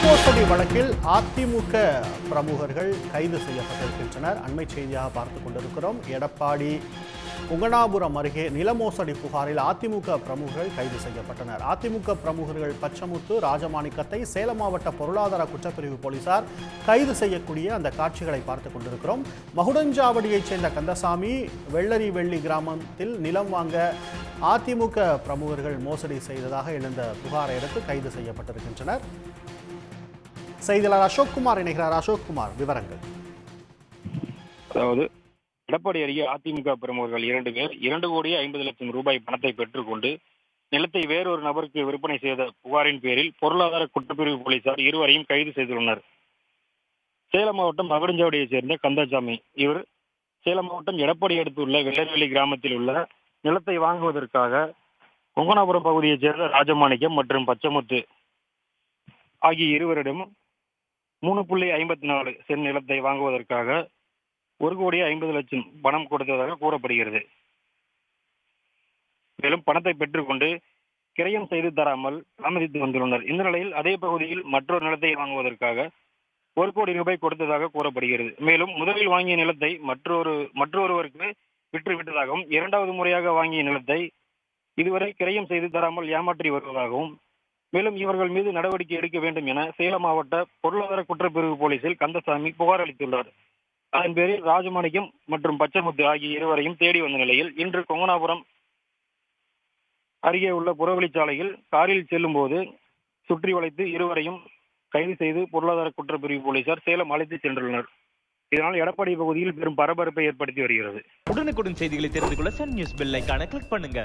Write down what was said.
மோசடி வழக்கில் அதிமுக பிரமுகர்கள் கைது செய்யப்பட்டிருக்கின்றனர். அண்மை செய்தியாக பார்த்துக் கொண்டிருக்கிறோம். எடப்பாடி குங்கணாபுரம் அருகே நில மோசடி புகாரில் அதிமுக பிரமுகர்கள் கைது செய்யப்பட்டனர். அதிமுக பிரமுகர்கள் பச்சமுத்து, ராஜமாணிக்கத்தை சேலம் மாவட்ட பொருளாதார குற்றப்பிரிவு போலீசார் கைது செய்யக்கூடிய அந்த காட்சிகளை பார்த்துக் கொண்டிருக்கிறோம். மகுடஞ்சாவடியைச் சேர்ந்த கந்தசாமி வெள்ளரி வெள்ளி கிராமத்தில் நிலம் வாங்க அதிமுக பிரமுகர்கள் மோசடி செய்ததாக எழுந்த புகாரை அடுத்து கைது செய்யப்பட்டிருக்கின்றனர். செய்தியாளர் அசோக்குமார் இணைகிறார். அசோக்குமார், விவரங்கள். அதாவது எடப்பாடி அருகே அதிமுக பிரமுகர்கள் 2 பேர் 2,50,00,000 ரூபாய் பணத்தை பெற்றுக்கொண்டு நிலத்தை வேறொரு நபருக்கு விற்பனை செய்த புகாரின் பேரில் பொருளாதார குற்றப்பிரிவு போலீசார் இருவரையும் கைது செய்துள்ளனர். சேலம் மாவட்டம் மகுடஞ்சாவடியைச் சேர்ந்த கந்தசாமி, இவர் சேலம் மாவட்டம் எடப்பாடி அடுத்துள்ள வெள்ளரிவெளி கிராமத்தில் உள்ள நிலத்தை வாங்குவதற்காக கொங்கனாபுரம் பகுதியைச் சேர்ந்த ராஜமாணிக்கம் மற்றும் பச்சமுத்து ஆகிய இருவரிடம் 3.54 சென்ட் நிலத்தை வாங்குவதற்காக 1,50,00,000 பணம் கொடுத்ததாக கூறப்படுகிறது. மேலும் பணத்தை பெற்றுக்கொண்டு கிரயம் செய்து தராமல் தாமதித்து வந்துள்ளனர். இந்த நிலையில் அதே பகுதியில் மற்றொரு நிலத்தை வாங்குவதற்காக 1 கோடி ரூபாய் கொடுத்ததாக கூறப்படுகிறது. மேலும் முதலில் வாங்கிய நிலத்தை மற்றொருவருக்கு விற்றுவிட்டதாகவும், 2வது முறையாக வாங்கிய நிலத்தை இதுவரை கிரயம் செய்து தராமல் ஏமாற்றி வருவதாகவும், மேலும் இவர்கள் மீது நடவடிக்கை எடுக்க வேண்டும் என சேலம் மாவட்ட பொருளாதார குற்றப்பிரிவு போலீசில் கந்தசாமி புகார் அளித்துள்ளார். அதன் பேரில் ராஜமாணிக்கம் மற்றும் பச்சமுத்து ஆகிய இருவரையும் தேடி வந்த நிலையில் இன்று கொங்கனாபுரம் அருகே உள்ள புறவழிச்சாலையில் காரில் செல்லும் போது சுற்றி வளைத்து இருவரையும் கைது செய்து பொருளாதார குற்றப்பிரிவு போலீசார் சேலம் அழைத்து சென்றுள்ளனர். இதனால் எடப்பாடி பகுதியில் பெரும் பரபரப்பை ஏற்படுத்தி வருகிறது. உடனுக்குடன் செய்திகளை தெரிந்து கொள்ள சன் நியூஸ் பெல் ஐகானை கிளிக் பண்ணுங்க.